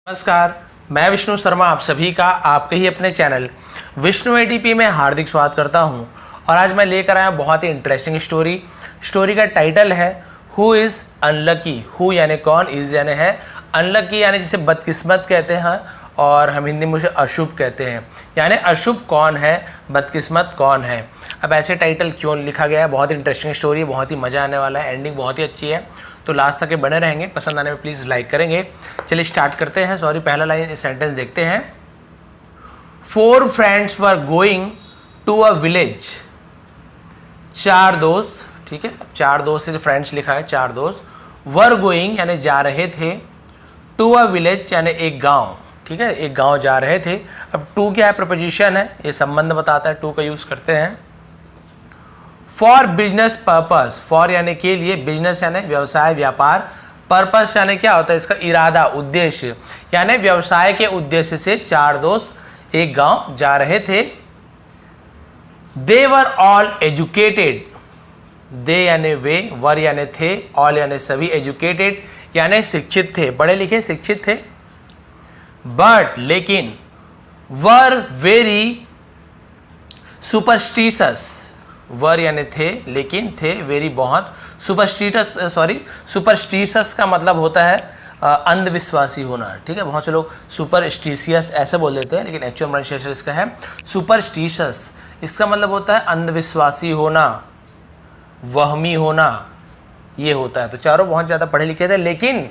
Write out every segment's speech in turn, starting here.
नमस्कार, मैं विष्णु शर्मा आप सभी का आपके ही अपने चैनल विष्णु एटीपी में हार्दिक स्वागत करता हूं। और आज मैं लेकर आया बहुत ही इंटरेस्टिंग स्टोरी का टाइटल है हु इज़ अनलकी। हु यानी कौन, इज़ यानी है, अनलकी यानी जिसे बदकिस्मत कहते हैं और हम हिंदी में उसे अशुभ कहते हैं। यानी अशुभ कौन है, बदकिस्मत कौन है। अब ऐसे टाइटल क्यों लिखा गया है, बहुत ही इंटरेस्टिंग स्टोरी है, बहुत ही मज़ा आने वाला है, एंडिंग बहुत ही अच्छी है, तो लास्ट तक के बने रहेंगे। पसंद आने में प्लीज़ लाइक करेंगे। चलिए स्टार्ट करते हैं। पहला लाइन सेंटेंस देखते हैं। 4 friends were going to a village. 4 दोस्त, ठीक है, 4 दोस्त से फ्रेंड्स लिखा है, 4 दोस्त। वर गोइंग यानी जा रहे थे, टू अ विलेज यानी एक गांव, ठीक है, एक गांव जा रहे थे। अब टू क्या है, प्रपोजिशन है, ये संबंध बताता है, टू का यूज करते हैं। फॉर बिजनेस पर्पस, फॉर यानी के लिए, बिजनेस यानी व्यवसाय व्यापार, पर्पस यानी क्या होता है इसका, इरादा उद्देश्य, यानी व्यवसाय के उद्देश्य से 4 दोस्त एक गांव जा रहे थे। दे वर ऑल एजुकेटेड, दे यानी वे, वर यानी थे, ऑल यानी सभी, एजुकेटेड यानी शिक्षित थे, पढ़े लिखे शिक्षित थे। बट लेकिन, वर वेरी सुपरस्टिशस, वर यानी थे, लेकिन थे, वेरी बहुत, सुपरस्टिशस का मतलब होता है अंधविश्वासी होना, ठीक है। बहुत से लोग सुपरस्टिशियस ऐसे बोल देते हैं, लेकिन एक्चुअल प्रोनाउंसिएशन इसका है सुपरस्टिशस। इसका मतलब होता है अंधविश्वासी होना, वहमी होना, ये होता है। तो चारों बहुत ज़्यादा पढ़े लिखे थे, लेकिन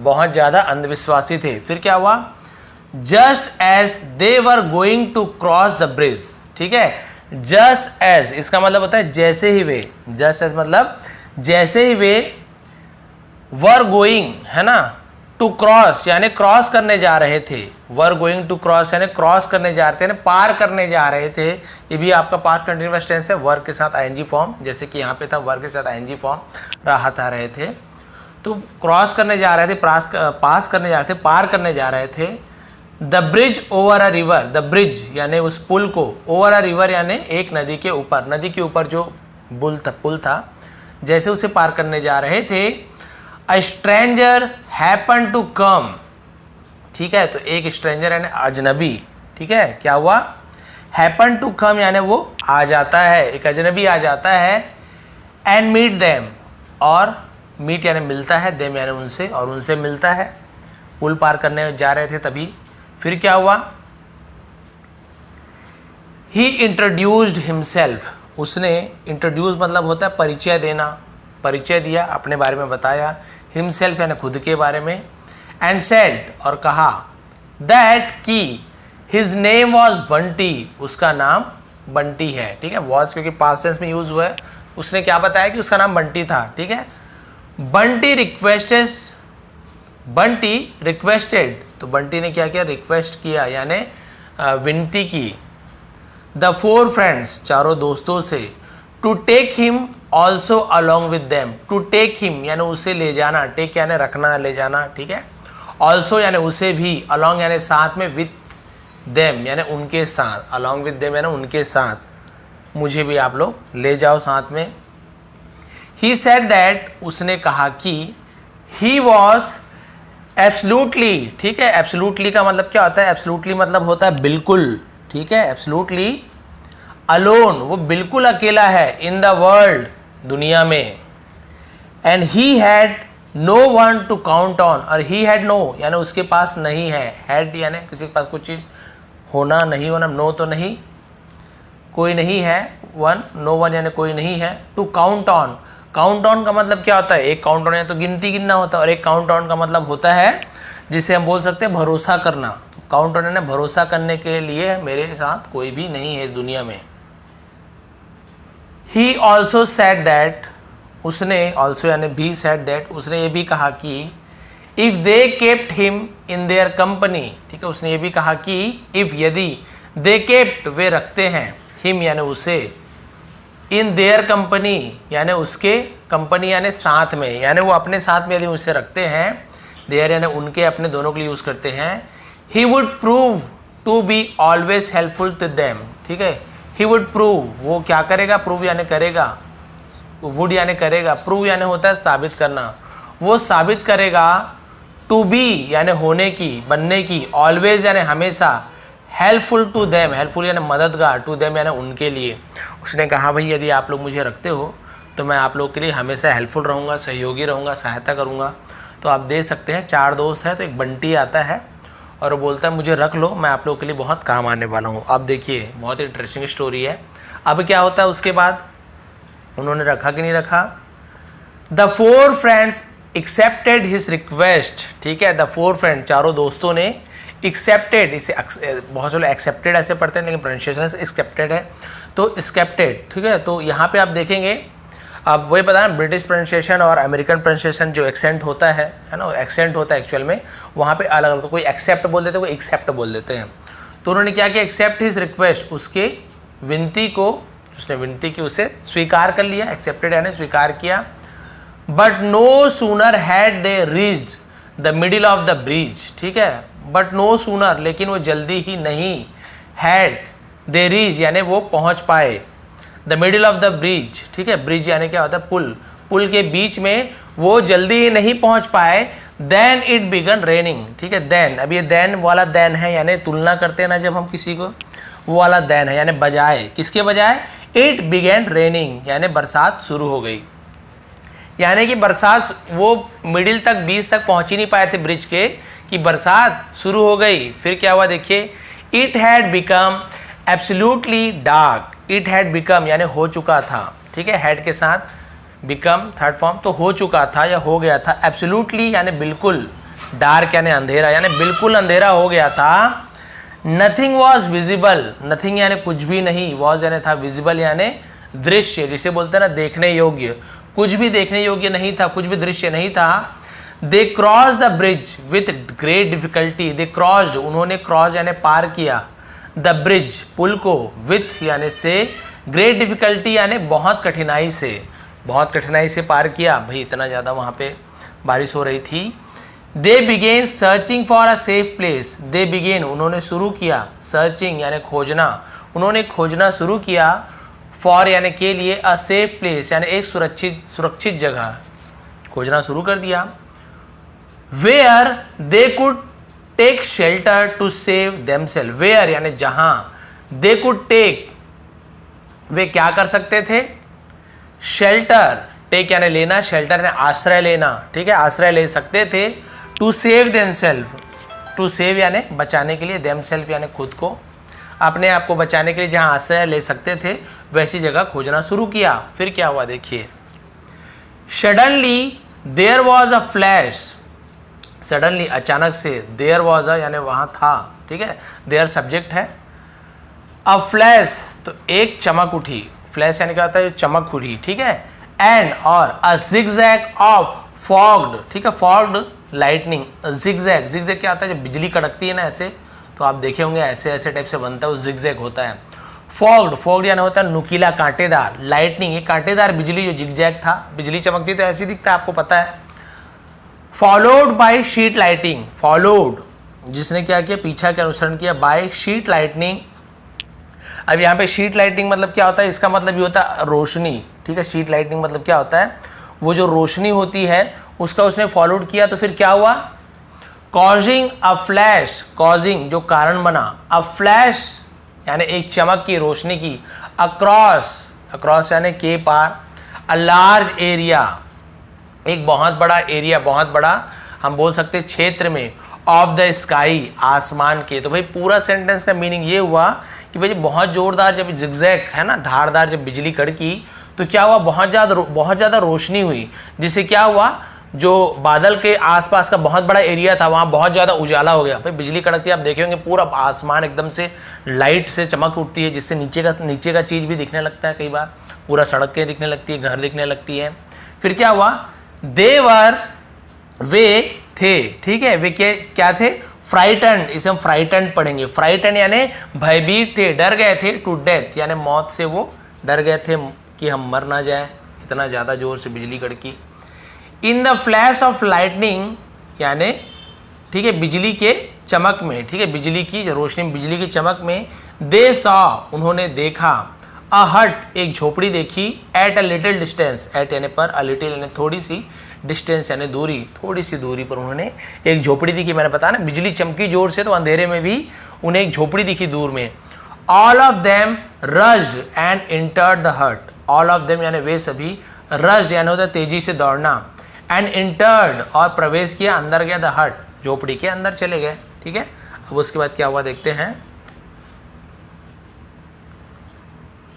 बहुत ज़्यादा अंधविश्वासी थे। फिर क्या हुआ, just as they were going to cross the bridge, ठीक है। जस्ट एज इसका मतलब होता है जैसे ही वे, जस्ट एज मतलब जैसे ही वे, वर गोइंग है ना, टू क्रॉस यानी क्रॉस करने जा रहे थे, वर गोइंग टू क्रॉस यानी क्रॉस करने जा रहे थे, यानी पार करने जा रहे थे। ये भी आपका पास्ट कंटिन्यूअस टेंस है, वर्ब के साथ आईएनजी फॉर्म, जैसे कि यहाँ पे था वर्ब के साथ आईएनजी फॉर्म राहत आ रहे थे। तो क्रॉस करने जा रहे थे, पास करने जा रहे थे, पार करने जा रहे थे। The bridge over a river, the bridge यानी उस पुल को, ओवर अ रिवर यानी एक नदी के ऊपर, नदी के ऊपर जो पुल था, जैसे उसे पार करने जा रहे थे। A stranger happen to come, ठीक है, तो एक स्ट्रेंजर यानी अजनबी, ठीक है, क्या हुआ, हैपन टू कम यानी वो आ जाता है, एक अजनबी आ जाता है। एंड मीट देम, और मीट यानी मिलता है, देम यानी उनसे, और उनसे मिलता है। पुल पार करने जा रहे थे तभी। फिर क्या हुआ, ही इंट्रोड्यूस्ड हिमसेल्फ, उसने, इंट्रोड्यूस मतलब होता है परिचय देना, परिचय दिया, अपने बारे में बताया। हिमसेल्फ यानी खुद के बारे में। एंड सेड और कहा, दैट की हिज नेम वॉज बंटी, उसका नाम बंटी है, ठीक है। वॉज क्योंकि पास्ट टेंस में यूज हुआ है, उसने क्या बताया कि उसका नाम बंटी था, ठीक है। बंटी रिक्वेस्टेड, तो बंटी ने क्या किया, रिक्वेस्ट किया यानी विनती की। द 4 फ्रेंड्स, चारों दोस्तों से, to take him also along with them, to take him यानी उसे ले जाना, टेक यानी रखना, ले जाना, ठीक है। ऑल्सो यानी उसे भी, अलॉन्ग यानी साथ में, विथ देम यानी उनके साथ, अलॉन्ग विद देम यानी उनके साथ, मुझे भी आप लोग ले जाओ साथ में। ही सेड दैट, उसने कहा कि, ही वॉज एब्सोल्युटली, ठीक है। एब्सोल्युटली का मतलब क्या होता है, एब्सोल्युटली मतलब होता है बिल्कुल, ठीक है। एब्सोल्युटली अलोन, वो बिल्कुल अकेला है, इन द वर्ल्ड, दुनिया में। And he had no one to count on, और ही हैड नो यानी उसके पास नहीं है, हैड यानी किसी के पास कुछ चीज़ होना, नहीं होना, नो तो नहीं, कोई नहीं है, वन, नो वन यानी कोई नहीं है। To count on, count on का मतलब क्या होता है, एक काउंट ऑन है तो गिनती गिनना होता है, और एक काउंट ऑन का मतलब होता है जिसे हम बोल सकते हैं भरोसा करना। काउंट ऑन है, भरोसा करने के लिए मेरे साथ कोई भी नहीं है इस दुनिया में। ही ऑल्सो सेड दैट, उसने, ऑल्सो यानी भी, सेड दैट उसने ये भी कहा कि, if they kept him in their company, ठीक है, उसने ये भी कहा कि, इफ यदि, दे केप्ट वे रखते हैं, हिम यानी उसे, इन देयर कंपनी यानी उसके, कंपनी यानी साथ में, यानी वो अपने साथ में यदि उसे रखते हैं, देयर यानी उनके, अपने दोनों के लिए यूज़ करते हैं। He would prove to be always helpful to them, ठीक है। ही वुड प्रूव, वो क्या करेगा, प्रूव यानी करेगा, वुड यानी करेगा, प्रूव यानी होता है साबित करना, वो साबित करेगा टू बी यानी होने की, बनने की, ऑलवेज यानी हमेशा, हेल्पफुल टू देम, हेल्पफुल यानी मददगार, टू देम यानी उनके लिए। उसने कहा भाई यदि आप लोग मुझे रखते हो तो मैं आप लोग के लिए हमेशा हेल्पफुल रहूँगा, सहयोगी रहूँगा, सहायता करूँगा। तो आप दे सकते हैं 4 दोस्त हैं, तो एक बंटी आता है और वो बोलता है मुझे रख लो, मैं आप लोग के लिए बहुत काम आने वाला हूँ। अब देखिए बहुत इंटरेस्टिंग स्टोरी है। अब क्या होता है उसके बाद, उन्होंने रखा कि नहीं रखा। The 4 friends accepted his request, ठीक है। द 4 फ्रेंड, चारों दोस्तों ने एक्सेप्टेड, इसे बहुत से लोग एक्सेप्टेड ऐसे पढ़ते हैं लेकिन प्रोनाउंसिएशन एक्सेप्टेड है, तो एक्सेप्टेड, ठीक है। तो यहाँ पे आप देखेंगे, अब वही पता है ब्रिटिश प्रोनाउंसिएशन और अमेरिकन प्रोनाउंसिएशन जो एक्सेंट होता है ना, एक्सेंट होता है एक्चुअल में, वहाँ पे अलग अलग, तो कोई एक्सेप्ट बोल देते हैं, कोई एक्सेप्ट बोल देते हैं। तो उन्होंने क्या किया, एक्सेप्ट हिज रिक्वेस्ट, उसके विनती को, उसने विनती की उसे स्वीकार कर लिया, एक्सेप्टेड यानी स्वीकार किया। But no sooner had they reached the middle of the bridge, ठीक है। बट नो सूनर, लेकिन वो जल्दी ही नहीं, हैड दे रीच यानी वो पहुंच पाए, the middle of the bridge, ठीक है। ब्रिज यानी क्या होता है, पुल, पुल के बीच में वो जल्दी ही नहीं पहुंच पाए। देन इट बिगन रेनिंग, ठीक है। देन, अब ये देन वाला देन है यानी तुलना करते हैं ना जब हम किसी को, वो वाला देन है यानी बजाय, किसके बजाय, इट बिगेन रेनिंग यानी बरसात शुरू हो गई। यानी कि बरसात, वो मिडिल तक, बीच तक पहुंच ही नहीं पाए थे ब्रिज के, कि बरसात शुरू हो गई। फिर क्या हुआ देखिए, it had become absolutely dark, it had become यानी हो चुका था, ठीक है। हैड के साथ बिकम थर्ड फॉर्म, तो हो चुका था या हो गया था। एब्सोल्युटली यानी बिल्कुल, डार्क यानी अंधेरा, यानी बिल्कुल अंधेरा हो गया था। नथिंग वॉज विजिबल, नथिंग यानी कुछ भी नहीं, वॉज यानी था, विजिबल यानी दृश्य, जिसे बोलते हैं ना देखने योग्य, कुछ भी देखने योग्य नहीं था, कुछ भी दृश्य नहीं था। They cross the bridge with great difficulty, they crossed, उन्होंने क्रॉस यानी पार किया, द ब्रिज पुल को, विथ यानी से, ग्रेट डिफिकल्टी यानी बहुत कठिनाई से, बहुत कठिनाई से पार किया। भाई इतना ज़्यादा वहाँ पे बारिश हो रही थी। They began searching for a safe place, they began उन्होंने शुरू किया, सर्चिंग यानी खोजना, उन्होंने खोजना शुरू किया, फॉर यानी के लिए, अ सेफ प्लेस यानी एक सुरक्षित जगह खोजना शुरू कर दिया। Where they could take shelter to save themselves, where यानी जहां, दे कुड टेक वे क्या कर सकते थे, शेल्टर, टेक यानी लेना, शेल्टर यानी आश्रय लेना, ठीक है, आश्रय ले सकते थे। To save themselves, to save यानी बचाने के लिए, देमसेल्फ यानी खुद को, अपने आप को बचाने के लिए जहां आश्रय ले सकते थे वैसी जगह खोजना शुरू किया। फिर क्या हुआ देखिए, suddenly there was a flash, suddenly अचानक से, देयर वॉज अ यानी वहां था, ठीक है, देयर सब्जेक्ट है, अ फ्लैश तो एक चमक उठी, फ्लैश यानी क्या होता है, चमक उठी, ठीक है। एंड और अ जिगजैग ऑफ फॉग्ड, ठीक है, फॉग्ड लाइटनिंग, जिगजैग, जिगजैग क्या होता है, जब बिजली कड़कती है ना ऐसे, तो आप देखे होंगे ऐसे ऐसे टाइप से बनता है, वो जिगजैग होता है। फॉग्ड, फॉग्ड यानी होता है नुकीला, कांटेदार, लाइटनिंग ये कांटेदार बिजली, जो जिगजैग था, बिजली चमकती तो ऐसी दिखता है, आपको पता है। Followed by sheet lighting, followed जिसने क्या किया, पीछा के अनुसरण किया, बाय शीट लाइटनिंग। अब यहाँ पे शीट लाइटिंग मतलब क्या होता है, इसका मतलब ये होता है रोशनी, ठीक है। शीट लाइटिंग मतलब क्या होता है, वो जो रोशनी होती है उसका उसने फॉलोड किया, तो फिर क्या हुआ, कॉजिंग अ फ्लैश, कॉजिंग जो कारण बना, अ फ्लैश यानी एक चमक की, रोशनी की, अक्रॉस, अक्रॉस यानी के पार, अ लार्ज एरिया एक बहुत बड़ा एरिया, बहुत बड़ा हम बोल सकते हैं क्षेत्र में, ऑफ द स्काई आसमान के। तो भाई पूरा सेंटेंस का मीनिंग ये हुआ कि भाई बहुत जोरदार जब जिगजैग है ना, धारदार जब बिजली कड़की तो क्या हुआ, बहुत ज़्यादा रोशनी हुई, जिससे क्या हुआ, जो बादल के आसपास का बहुत बड़ा एरिया था वहाँ बहुत ज़्यादा उजाला हो गया। भाई बिजली कड़कती है, आप देखे होंगे पूरा आसमान एकदम से लाइट से चमक उठती है, जिससे नीचे का चीज़ भी दिखने लगता है, कई बार पूरा सड़कें दिखने लगती है, घर दिखने लगती है। फिर क्या हुआ, देवर वे थे, ठीक है, वे क्या थे, फ्राइटन, इसे हम फ्राइटन पढ़ेंगे। फ्राइटन यानी भयभीत थे, डर गए थे, टू डेथ यानी मौत से वो डर गए थे कि हम मर ना जाए, इतना ज़्यादा जोर से बिजली कड़की। In the flash of lightning यानी, ठीक है, बिजली के चमक में, ठीक है, बिजली की रोशनी, बिजली की चमक में, दे सॉ उन्होंने देखा, अ हट एक झोपड़ी देखी, at a little distance, at यानी पर, अ लिटिल यानी थोड़ी सी, डिस्टेंस यानी दूरी, थोड़ी सी दूरी पर उन्होंने एक झोपड़ी दिखी। मैंने बताया ना बिजली चमकी जोर से तो अंधेरे में भी उन्हें एक झोपड़ी दिखी दूर में। All of them rushed and entered the हट। ऑल ऑफ देम यानी वे सभी, रश्ड यानी होता है तेजी से दौड़ना, एंड एंटर्ड और प्रवेश किया, अंदर गया, द हट झोपड़ी के अंदर चले गए। ठीक है, अब उसके बाद क्या हुआ देखते हैं।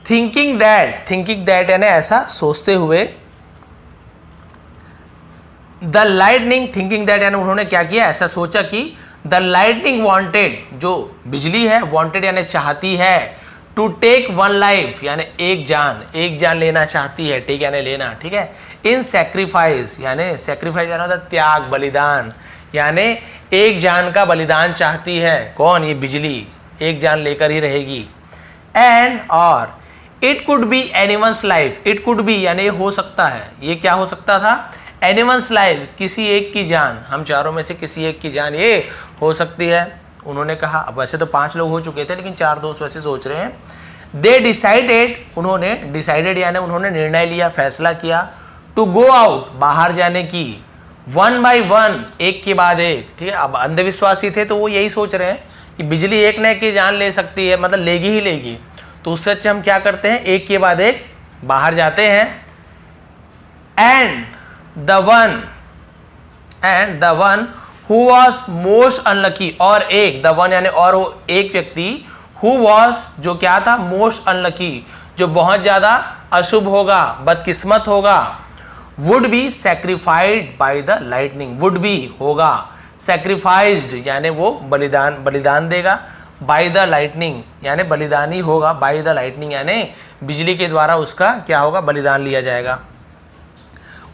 थिंकिंग दैट यानी ऐसा सोचते हुए, द लाइटनिंग, थिंकिंग दैट यानी उन्होंने क्या किया, ऐसा सोचा कि द लाइटनिंग वांटेड, जो बिजली है, वांटेड यानी चाहती है, टू टेक वन लाइफ यानी एक जान लेना चाहती है, टेक यानी लेना। ठीक है, इन सैक्रिफाइस यानी होता है त्याग, बलिदान, यानी एक जान का बलिदान चाहती है। कौन? ये बिजली एक जान लेकर ही रहेगी। एंड और it could be anyone's life, it could be यानी हो सकता है, ये क्या हो सकता था, एनीवंस लाइफ किसी एक की जान, हम चारों में से किसी एक की जान ये हो सकती है। उन्होंने कहा, अब वैसे तो 5 लोग हो चुके थे लेकिन 4 दोस्त वैसे सोच रहे हैं। दे डिसाइडेड, उन्होंने डिसाइडेड यानी उन्होंने निर्णय लिया, फैसला किया, टू गो आउट बाहर जाने की, वन बाय वन एक के बाद एक। ठीक है, अब अंधविश्वासी थे तो वो यही सोच रहे हैं कि बिजली एक न एक की जान ले सकती है, मतलब लेगी ही लेगी, तो उससे अच्छा हम क्या करते हैं, एक के बाद एक बाहर जाते हैं। And the one who was most unlucky, और एक, द वन यानी और वो एक व्यक्ति, हु वॉज जो क्या था, मोस्ट अनलकी जो बहुत ज्यादा अशुभ होगा, बदकिस्मत होगा, would be sacrificed by the lightning, would be होगा, सैक्रिफाइज्ड यानी वो बलिदान देगा, बाय द लाइटनिंग यानी बलिदानी होगा, बाय द लाइटनिंग यानी बिजली के द्वारा उसका क्या होगा, बलिदान लिया जाएगा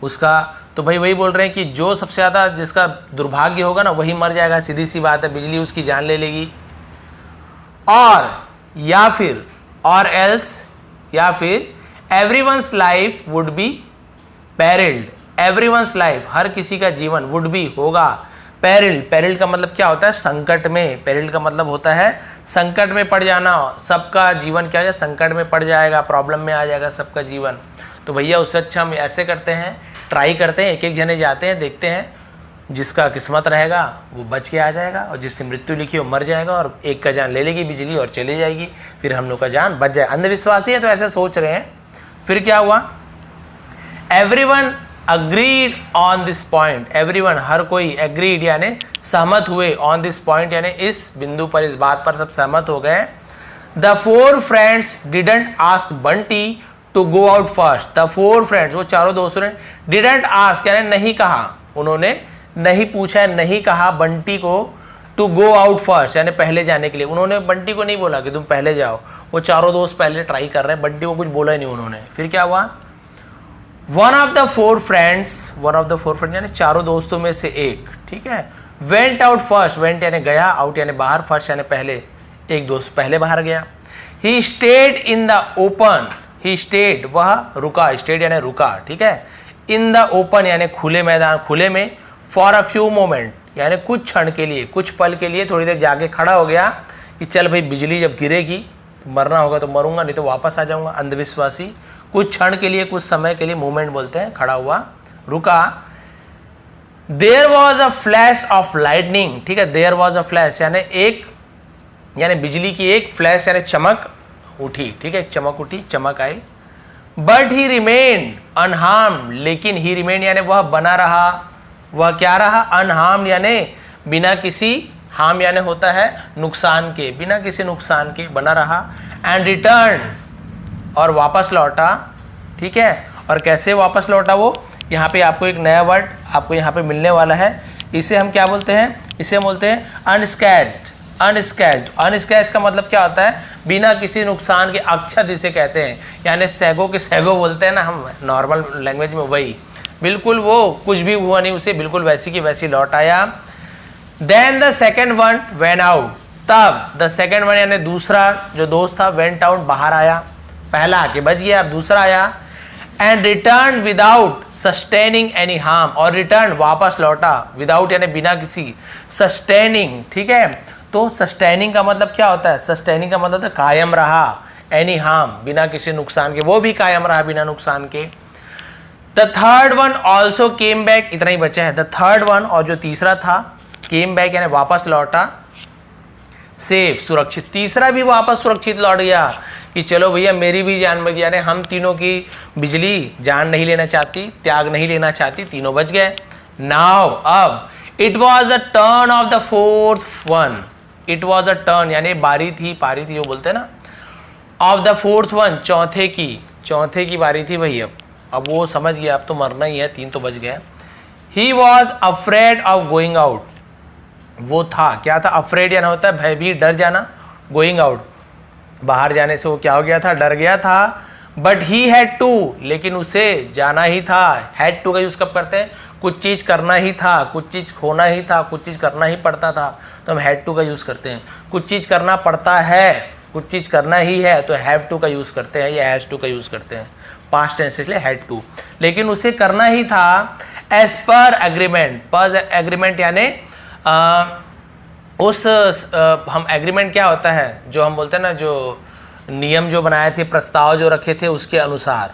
उसका। तो भाई वही बोल रहे हैं कि जो सबसे ज़्यादा जिसका दुर्भाग्य होगा ना वही मर जाएगा, सीधी सी बात है, बिजली उसकी जान ले लेगी। और या फिर और एल्स या फिर everyone's life would be periled, everyone's life हर किसी का जीवन, वुड बी होगा, पेरिल्ड का मतलब क्या होता है, संकट में, पेरिल्ड का मतलब होता है संकट में पड़ जाना, सबका जीवन क्या है, संकट में पड़ जाएगा, प्रॉब्लम में आ जाएगा सबका जीवन। तो भैया उससे अच्छा हम ऐसे करते हैं, ट्राई करते हैं, एक एक जने जाते हैं, देखते हैं, जिसका किस्मत रहेगा वो बच के आ जाएगा और जिससे मृत्यु लिखी वो मर जाएगा और एक का जान ले लेगी बिजली और चली जाएगी, फिर हम लोग का जान बच जाए। अंधविश्वासी है तो ऐसे सोच रहे हैं। फिर क्या हुआ, everyone agreed on this point, everyone हर कोई, एग्रीड यानी सहमत हुए, ऑन दिस पॉइंट यानी इस बिंदु पर, इस बात पर सब सहमत हो गए। The 4 friends didn't ask Bunty to go out first, the 4 friends वो चारों दोस्तों ने डिडंट आस्क यानी नहीं कहा, उन्होंने नहीं पूछा, नहीं कहा बंटी को टू गो आउट फर्स्ट यानी पहले जाने के लिए, उन्होंने बंटी को नहीं बोला कि तुम पहले जाओ, वो चारों दोस्त पहले ट्राई कर रहे हैं, बंटी को कुछ बोला ही नहीं उन्होंने। फिर क्या हुआ, one of the four friends यानी चारों दोस्तों में से एक, ठीक है, वेंट आउट फर्स्ट, वेंट यानी गया, आउट यानी बाहर, फर्स्ट यानी पहले, एक दोस्त पहले बाहर गया। He stayed in the open, he stayed वह रुका, स्टेड यानी रुका, ठीक है, इन द ओपन यानी खुले मैदान, खुले में, फॉर अ फ्यू मोमेंट यानी कुछ क्षण के लिए, कुछ पल के लिए, थोड़ी देर जाके खड़ा हो गया कि चल भाई बिजली जब गिरेगी तो मरना होगा तो मरूंगा, नहीं तो वापस आ जाऊंगा। अंधविश्वासी कुछ क्षण के लिए, कुछ समय के लिए, मूवमेंट बोलते हैं, खड़ा हुआ, रुका। There was a flash of lightning, ठीक है, देयर वॉज अ फ्लैश यानी एक, यानी बिजली की एक फ्लैश यानी चमक उठी, ठीक है, चमक उठी, चमक आई। बट ही रिमेन्ड अनहार्म्ड, लेकिन ही रिमेन्ड यानी वह बना रहा, वह क्या रहा, अनहार्म्ड यानी बिना किसी, हार्म यानी होता है नुकसान के, बिना किसी नुकसान के बना रहा। एंड रिटर्न और वापस लौटा, ठीक है, और कैसे वापस लौटा वो, यहाँ पे आपको एक नया वर्ड आपको यहाँ पे मिलने वाला है, इसे हम क्या बोलते हैं, इसे हम बोलते हैं अनस्कैच्ड। अनस्कैच्ड, अनस्कैच्ड का मतलब क्या होता है, बिना किसी नुकसान के, अक्षत जिसे कहते हैं, यानी सैगो के सैगो बोलते हैं ना हम नॉर्मल लैंग्वेज में, वही बिल्कुल वो कुछ भी हुआ नहीं उसे, बिल्कुल वैसी की वैसी लौट आया। Then the second one went out, तब द सेकेंड वन यानी दूसरा जो दोस्त था, वेंट आउट बाहर आया, पहला आके बच गया, अब दूसरा आया। And return without sustaining any harm, और रिटर्न वापस लौटा, विदाउट यानी बिना किसी, सस्टेनिंग, ठीक है, तो सस्टेनिंग का मतलब क्या होता है, सस्टेनिंग का मतलब कायम रहा, एनी हार्म बिना किसी नुकसान के, वो भी कायम रहा बिना नुकसान के। The third one also came back, इतना ही बचा है। द थर्ड वन, और जो तीसरा था, केम बैक यानी वापस लौटा, सेफ सुरक्षित, तीसरा भी वापस सुरक्षित लौट गया कि चलो भैया मेरी भी जान बच, यानी हम तीनों की बिजली जान नहीं लेना चाहती, त्याग नहीं लेना चाहती, तीनों बच गए। नाउ अब it was the turn off the fourth one, it was the turn यानी बारी थी, पारी थी जो बोलते हैं ना, ऑफ द फोर्थ वन, चौथे की बारी थी भाई। अब वो समझ गया अब तो मरना ही है, 3 तो बच गए। He was afraid of going out, वो था, क्या था, अफ्रेड यानी होता है भयभीत, डर जाना, गोइंग आउट बाहर जाने से वो क्या हो गया था, डर गया था। बट ही हैड टू, लेकिन उसे जाना ही था। हैड टू का यूज कब करते हैं, कुछ चीज करना ही था, कुछ चीज होना ही था, कुछ चीज करना ही पड़ता था, तो हम हैड टू का यूज करते हैं। कुछ चीज करना पड़ता है, कुछ चीज करना ही है, तो हैव टू का यूज करते हैं या हैज टू का यूज करते हैं, पास्ट टेंस इसलिए हैड टू। लेकिन उसे करना ही था एज पर एग्रीमेंट, पर एग्रीमेंट यानी हम एग्रीमेंट क्या होता है, जो हम बोलते हैं ना, जो नियम जो बनाए थे, प्रस्ताव जो रखे थे उसके अनुसार,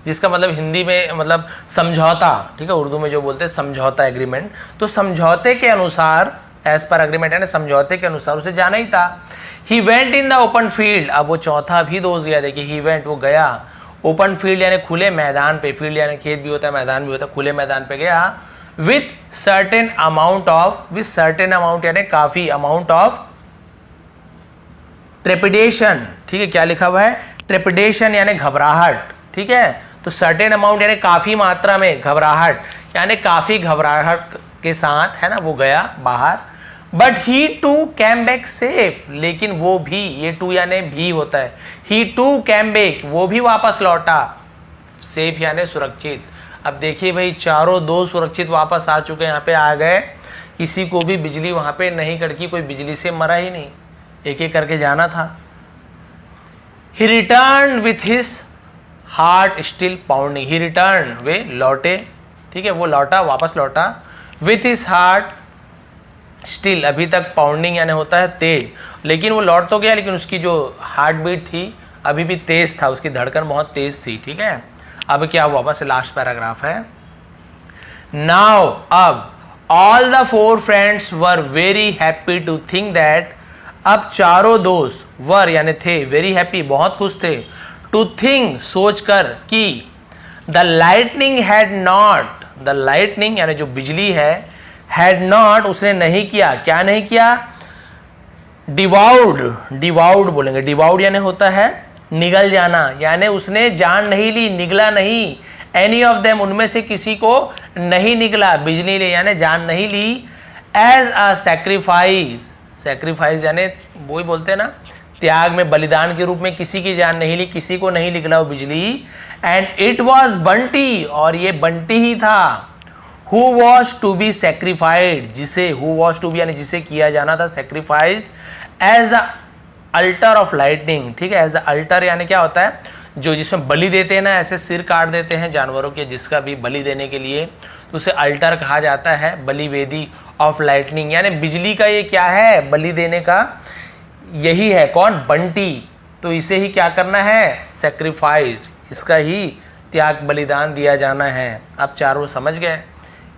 जिसका मतलब हिंदी में मतलब समझौता, ठीक है, उर्दू में जो बोलते हैं समझौता, एग्रीमेंट, तो समझौते के अनुसार, एज पर एग्रीमेंट यानी समझौते के अनुसार उसे जाना ही था। He went in the open field, अब वो चौथा भी दोस्त गया, देखिए ही वेंट, वो गया, ओपन फील्ड यानी खुले मैदान पे, फील्ड यानी खेत भी होता है, मैदान भी होता है, खुले मैदान पे गया, with certain amount of, with certain amount यानी काफी अमाउंट ऑफ ट्रेपिडेशन, ठीक है, क्या लिखा हुआ है, ट्रेपिडेशन यानी घबराहट, ठीक है, तो सर्टेन अमाउंट यानी काफी मात्रा में, घबराहट यानी काफी घबराहट के साथ, है ना, वो गया बाहर। But he too came back safe, लेकिन वो भी, ये टू यानी भी होता है, ही टू कैम बैक, वो भी वापस लौटा, सेफ यानी सुरक्षित। अब देखिए भाई, चारों दोस्त सुरक्षित वापस आ चुके, यहाँ पे आ गए, किसी को भी बिजली वहां पे नहीं कड़की, कोई बिजली से मरा ही नहीं, एक एक करके जाना था। He returned with his heart still pounding, he returned वे लौटे, ठीक है, वो लौटा, वापस लौटा, विथ हिज हार्ट स्टिल अभी तक पाउंडिंग यानी होता है तेज, लेकिन वो लौट तो गया, लेकिन उसकी जो हार्ट बीट थी अभी भी तेज था, उसकी धड़कन बहुत तेज थी, ठीक है। अब क्या हुआ, बस लास्ट पैराग्राफ है। नाउ अब all the 4 friends were very happy to think that, अब चारों दोस्त वर यानी थे, वेरी हैप्पी बहुत खुश थे, टू थिंक सोचकर, कि the lightning had not, the lightning यानी जो बिजली है, हैड नॉट उसने नहीं किया, क्या नहीं किया, डिवाउड, डिवाउड बोलेंगे, डिवाउड यानी होता है निगल जाना, यानी उसने जान नहीं ली, निगला नहीं, एनी ऑफ देम उनमें से किसी को नहीं निगला, बिजली ले यानी जान नहीं ली, एज अ सैक्रिफाइस, सैक्रिफाइस यानी वही बोलते हैं ना, त्याग में, बलिदान के रूप में किसी की जान नहीं ली, किसी को नहीं निगला वो बिजली। एंड इट वॉज बंटी, और ये बंटी ही था, who was to be sacrificed, जिसे, हु वॉज टू बी यानी जिसे किया जाना था, sacrifice as the altar of lightning, ठीक है, एज द अल्टर यानी क्या होता है, जो जिसमें बलि देते हैं ना, ऐसे सिर काट देते हैं जानवरों के, जिसका भी बलि देने के लिए, तो उसे अल्टर कहा जाता है, बलि वेदी ऑफ लाइटनिंग, यानी बिजली का ये क्या है, बलि देने का यही है, कौन, बंटी, तो इसे ही क्या करना है, सेक्रीफाइज, इसका ही त्याग बलिदान दिया जाना है। आप चारों समझ गए,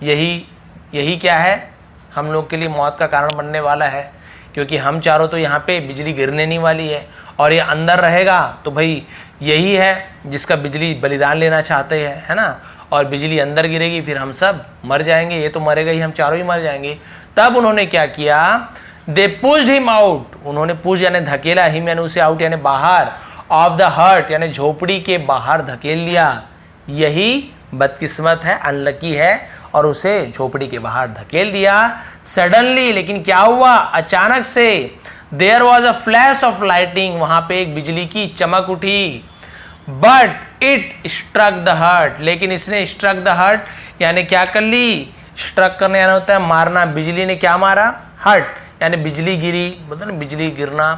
यही क्या है, हम लोग के लिए मौत का कारण बनने वाला है, क्योंकि हम चारों तो यहाँ पे बिजली गिरने नहीं वाली है, और ये अंदर रहेगा तो भाई यही है जिसका बिजली बलिदान लेना चाहते हैं, है ना, और बिजली अंदर गिरेगी, फिर हम सब मर जाएंगे, ये तो मरेगा ही, हम चारों ही मर जाएंगे। तब उन्होंने क्या किया, दे पुश्ड हिम आउट, उन्होंने पुश यानी धकेला, हिम यानी उसे आउट यानी बाहर, ऑफ द हर्ट यानी झोपड़ी के बाहर धकेल लिया, यही बदकिस्मत है, अनलकी है, और उसे झोपड़ी के बाहर धकेल दिया। सडनली, लेकिन क्या हुआ, अचानक से, there was a flash of lightning, वहां पे एक बिजली की चमक उठी, but it struck the hut, लेकिन इसने स्ट्रक द हर्ट यानी क्या कर ली, स्ट्रक करने यानी होता है मारना, बिजली ने क्या मारा, हर्ट यानी बिजली गिरी, मतलब बिजली गिरना,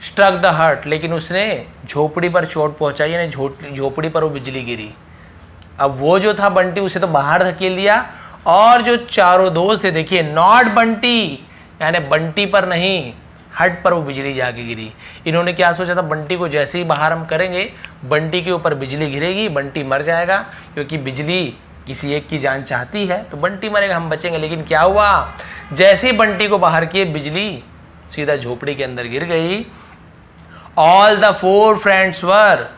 स्ट्रक द हर्ट, लेकिन उसने झोपड़ी पर चोट पहुंचाई, यानी झोपड़ी पर वो बिजली गिरी। अब वो जो था बंटी, उसे तो बाहर धकेल दिया, और जो चारों दोस्त थे, देखिए, नॉट बंटी यानी बंटी पर नहीं, हट पर वो बिजली जाके गिरी। इन्होंने क्या सोचा था, बंटी को जैसे ही बाहर हम करेंगे बंटी के ऊपर बिजली गिरेगी, बंटी मर जाएगा, क्योंकि बिजली किसी एक की जान चाहती है, तो बंटी मरेगा, हम बचेंगे। लेकिन क्या हुआ, जैसे ही बंटी को बाहर किए बिजली सीधा झोपड़ी के अंदर गिर गई। All the 4 friends were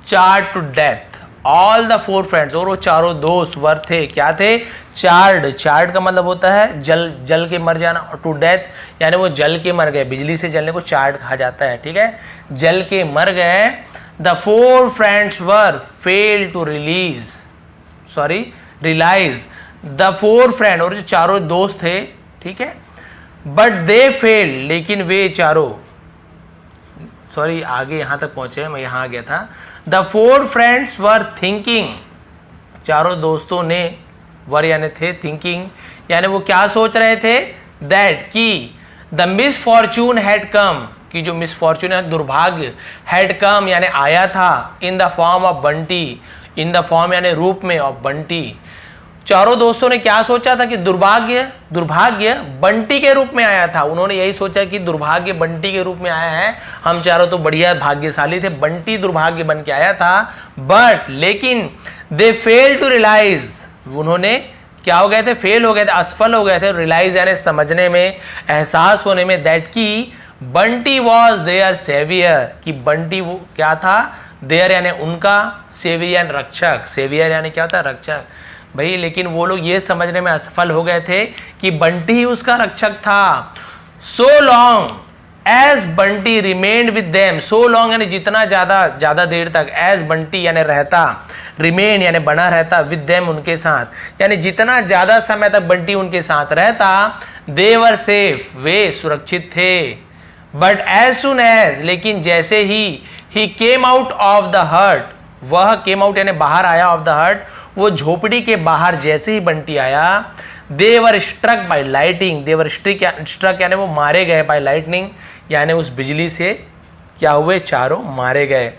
charred to death. All the 4 friends, और वो चारों दोस्त वर थे, क्या थे, चार्ड। चार्ड का मतलब होता है जल के मर जाना, और टू डेथ यानी वो जल के मर गए, बिजली से जलने को चार्ड कहा जाता है, ठीक है, जल के मर गए। The 4 friends were fail to realise the 4 friend, और जो चारों दोस्त थे, ठीक है, बट दे फेल, लेकिन वे चारों, आगे यहां तक पहुंचे, मैं यहां आ गया था। द 4 फ्रेंड्स वर थिंकिंग, चारों दोस्तों ने, वर यानी थे, थिंकिंग यानी वो क्या सोच रहे थे, दैट कि द मिसफॉर्चून हैड कम, कि जो मिसफॉर्चून है, दुर्भाग्य, हैड कम यानी आया था, in the form of Bunty, in the form यानी रूप में, ऑफ बंटी। चारों दोस्तों ने क्या सोचा था कि दुर्भाग्य बंटी के रूप में आया था। उन्होंने यही सोचा कि दुर्भाग्य बंटी के रूप में आया है, हम चारों तो बढ़िया भाग्यशाली थे, बंटी दुर्भाग्य बन के आया था। बट लेकिन दे फेल टू रियलाइज, उन्होंने क्या हो गए थे, फेल हो गए थे, असफल हो गए थे, रियलाइज यानी समझने में, एहसास होने में, दैट की बंटी वॉज देयर सेवियर, कि बंटी वो क्या था, देयर यानी उनका, सेवियर यानी रक्षक, सेवियर यानी क्या होता है, रक्षक भाई। लेकिन वो लोग ये समझने में असफल हो गए थे कि बंटी ही उसका रक्षक था। So long as Bunty remained with them, so long यानी जितना ज्यादा देर तक, एज बंटी यानी रहता, रिमेन यानी बना रहता, विद देम उनके साथ, यानी जितना ज्यादा समय तक बंटी उनके साथ रहता, दे वर सेफ, वे सुरक्षित थे। बट एज सुन एज, लेकिन जैसे ही केम आउट ऑफ द हट, वह केम आउट यानी बाहर आया, ऑफ द हट, वो झोपड़ी के बाहर जैसे ही बंटी आया, they were struck by lighting, they were struck यानी वो मारे गए, बाय लाइटनिंग यानी उस बिजली से क्या हुए, चारों मारे गए।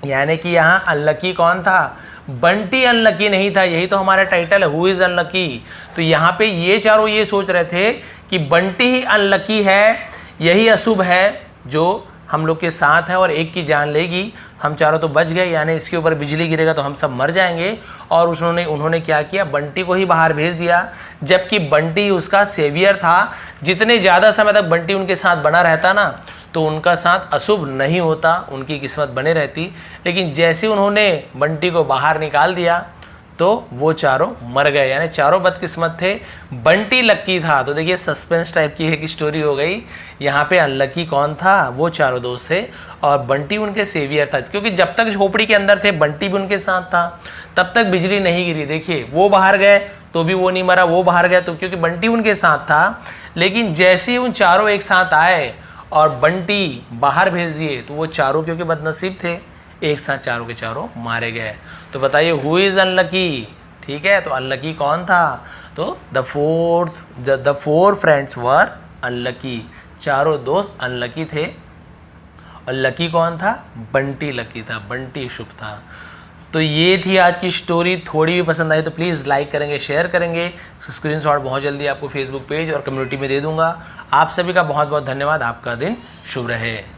यानी कि यहाँ अनलकी कौन था, बंटी अनलकी नहीं था, यही तो हमारा टाइटल है, हु इज अनलकी। तो यहाँ पे ये चारों ये सोच रहे थे कि बंटी ही अनलकी है, यही अशुभ है जो हम लोग के साथ है और एक की जान लेगी, हम चारों तो बच गए, यानी इसके ऊपर बिजली गिरेगा तो हम सब मर जाएंगे। और उन्होंने क्या किया, बंटी को ही बाहर भेज दिया, जबकि बंटी उसका सेवियर था। जितने ज़्यादा समय तक बंटी उनके साथ बना रहता ना, तो उनका साथ अशुभ नहीं होता, उनकी किस्मत बने रहती। लेकिन जैसे उन्होंने बंटी को बाहर निकाल दिया तो वो चारों मर गए, यानी चारों बदकिस्मत थे, बंटी लक्की था। तो देखिए सस्पेंस टाइप की एक स्टोरी हो गई। यहाँ पे अनलकी कौन था, वो चारों दोस्त थे और बंटी उनके सेवियर था, क्योंकि जब तक झोपड़ी के अंदर थे बंटी भी उनके साथ था, तब तक बिजली नहीं गिरी। देखिए वो बाहर गए तो भी वो नहीं मरा, वो बाहर गया तो, क्योंकि बंटी उनके साथ था। लेकिन जैसे ही उन चारों एक साथ आए और बंटी बाहर भेज दिए तो वो चारों क्योंकि बदनसीब थे, एक साथ चारों के चारों मारे गए। तो बताइए हु इज अनलकी, ठीक है, तो अनलकी कौन था, तो द 4 फ्रेंड्स वर अनलकी, चारों दोस्त अनलकी थे। और लकी कौन था, बंटी लकी था, बंटी शुभ था। तो ये थी आज की स्टोरी। थोड़ी भी पसंद आई तो प्लीज़ लाइक करेंगे, शेयर करेंगे। स्क्रीनशॉट बहुत जल्दी आपको फेसबुक पेज और कम्युनिटी में दे दूंगा। आप सभी का बहुत बहुत धन्यवाद। आपका दिन शुभ रहे।